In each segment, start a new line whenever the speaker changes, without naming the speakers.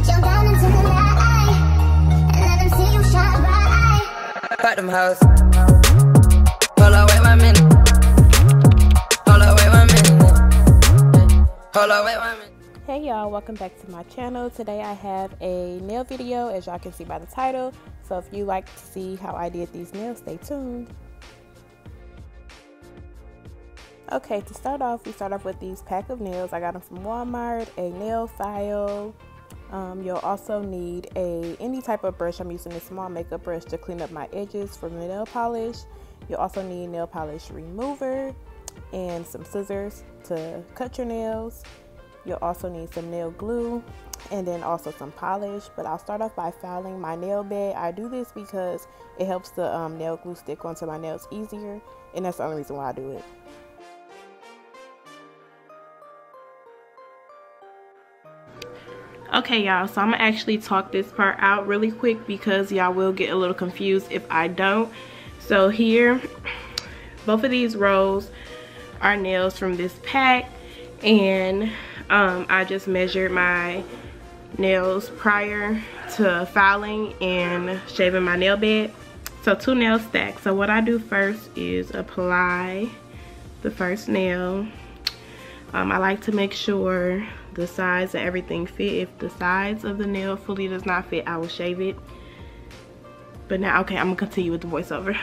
your diamonds in the night, and let them see you shine bright.
Cut them hoes. Hold on, wait 1 minute. Hold on, wait 1 minute. Hold on, wait 1 minute.
Hey y'all, welcome back to my channel. Today I have a nail video, as y'all can see by the title. So if you like to see how I did these nails, stay tuned. Okay, to start off, we start off with these pack of nails. I got them from Walmart, a nail file. You'll also need any type of brush. I'm using a small makeup brush to clean up my edges from the nail polish. You'll also need nail polish remover and some scissors to cut your nails. You'll also need some nail glue and then also some polish, but I'll start off by filing my nail bed. I do this because it helps the nail glue stick onto my nails easier, and that's the only reason why I do it. Okay y'all, so I'm gonna actually talk this part out really quick because y'all will get a little confused if I don't. So here, both of these rows are nails from this pack, and I just measured my nails prior to filing and shaving my nail bed. So 2 nail stacks. So what I do first is apply the first nail. I like to make sure the sides and everything fit. If the sides of the nail fully does not fit, I will shave it. But now, okay, I'm gonna continue with the voiceover.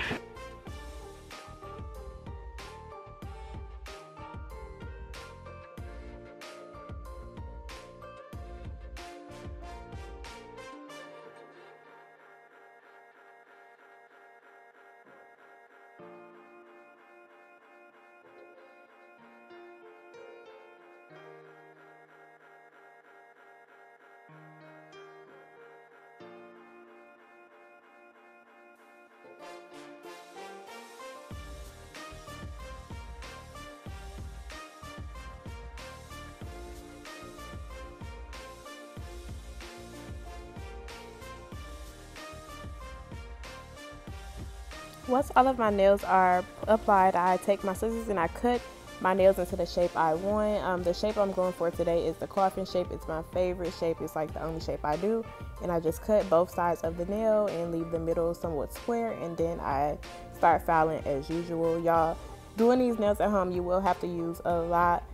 Once all of my nails are applied, I take my scissors and I cut my nails into the shape I want. The shape I'm going for today is the coffin shape. It's my favorite shape. It's like the only shape I do. And I just cut both sides of the nail and leave the middle somewhat square. And then I start filing as usual. Y'all, doing these nails at home, you will have to use a lot.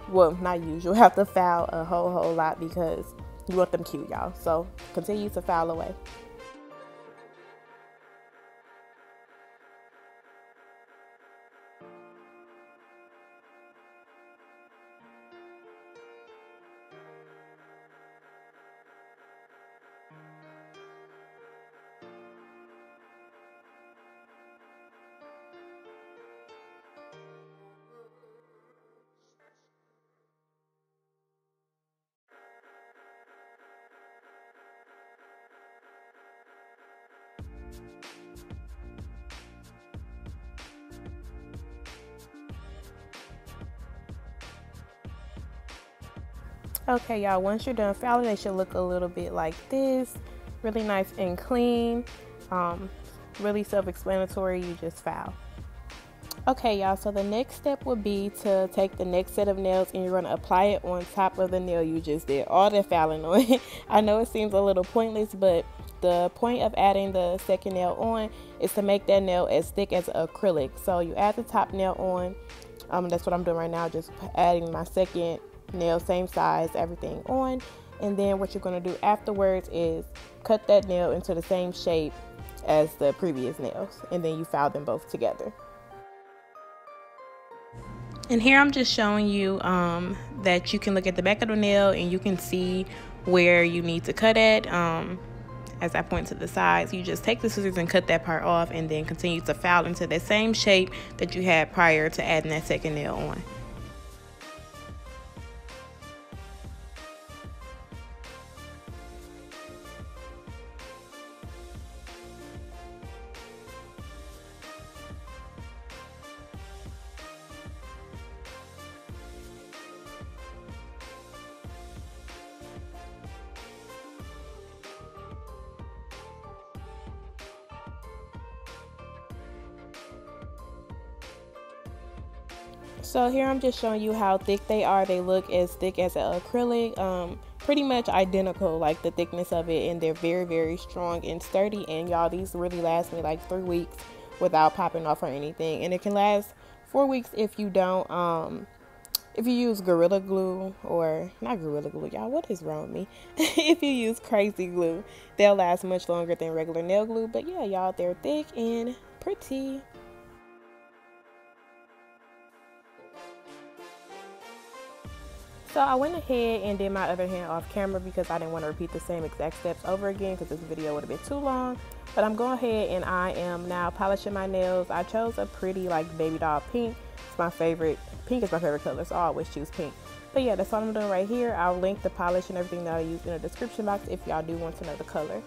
Well, not usual. Have to file a whole lot because you want them cute, y'all. So continue to file away. Okay y'all, once you're done filing, they should look a little bit like this. Really nice and clean. Really self-explanatory, you just file. Okay y'all, so the next step would be to take the next set of nails and you're going to apply it on top of the nail you just did all the filing on. I know it seems a little pointless, but the point of adding the second nail on is to make that nail as thick as acrylic. So you add the top nail on. That's what I'm doing right now, just adding my second nail, same size, everything on. And then what you're going to do afterwards is cut that nail into the same shape as the previous nails, and then you file them both together. And here I'm just showing you that you can look at the back of the nail and you can see where you need to cut at. As I point to the sides, you just take the scissors and cut that part off, and then continue to file into the same shape that you had prior to adding that second nail on. So here I'm just showing you how thick they are. They look as thick as an acrylic. pretty much identical, like the thickness of it, and they're very, very strong and sturdy. And y'all, these really last me like 3 weeks without popping off or anything. And it can last 4 weeks if you don't if you use Gorilla Glue, or not Gorilla Glue, y'all, what is wrong with me? If you use Crazy Glue, they'll last much longer than regular nail glue. But yeah, y'all, they're thick and pretty. So I went ahead and did my other hand off camera because I didn't want to repeat the same exact steps over again because this video would have been too long. But I'm going ahead and I am now polishing my nails. I chose a pretty like baby doll pink. It's my favorite. Pink is my favorite color, so I always choose pink. But yeah, that's what I'm doing right here. I'll link the polish and everything that I use in the description box if y'all do want to know the color.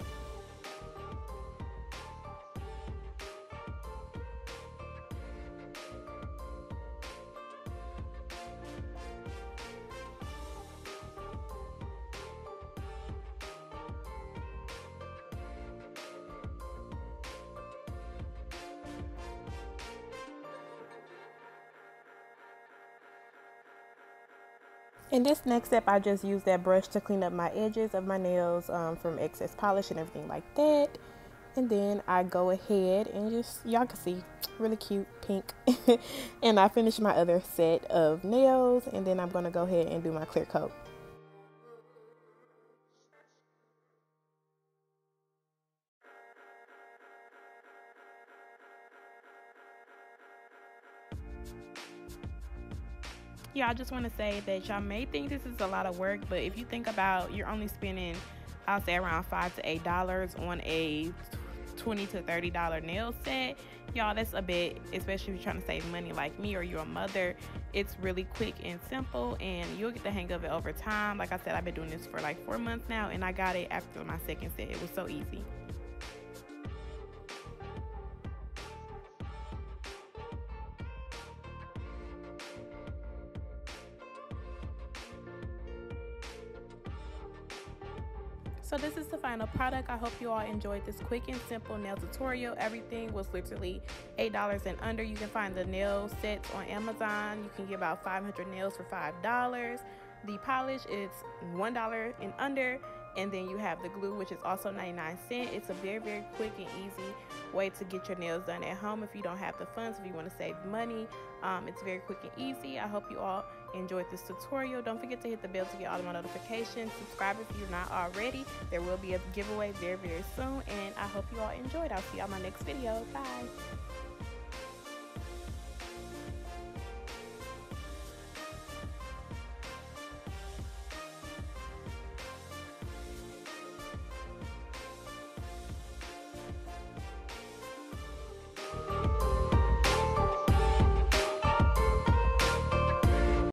In this next step, I just use that brush to clean up my edges of my nails from excess polish and everything like that. And then I go ahead and just, y'all can see, really cute pink. And I finish my other set of nails, and then I'm going to go ahead and do my clear coat. Yeah, I just want to say that y'all may think this is a lot of work, but if you think about, you're only spending, I'll say around $5 to $8 on a $20 to $30 nail set. Y'all, that's a bit, especially if you're trying to save money like me or you're a mother. It's really quick and simple, and you'll get the hang of it over time. Like I said, I've been doing this for like 4 months now, and I got it after my second set. It was so easy. So this is the final product. I hope you all enjoyed this quick and simple nail tutorial. Everything was literally $8 and under. You can find the nail sets on Amazon. You can get about 500 nails for $5. The polish is $1 and under. And then you have the glue, which is also 99¢. It's a very, very quick and easy way to get your nails done at home if you don't have the funds, if you want to save money. It's very quick and easy. I hope you all enjoyed this tutorial. Don't forget to hit the bell to get all of my notifications. Subscribe if you're not already. There will be a giveaway very, very soon. And I hope you all enjoyed. I'll see y'all in my next video. Bye.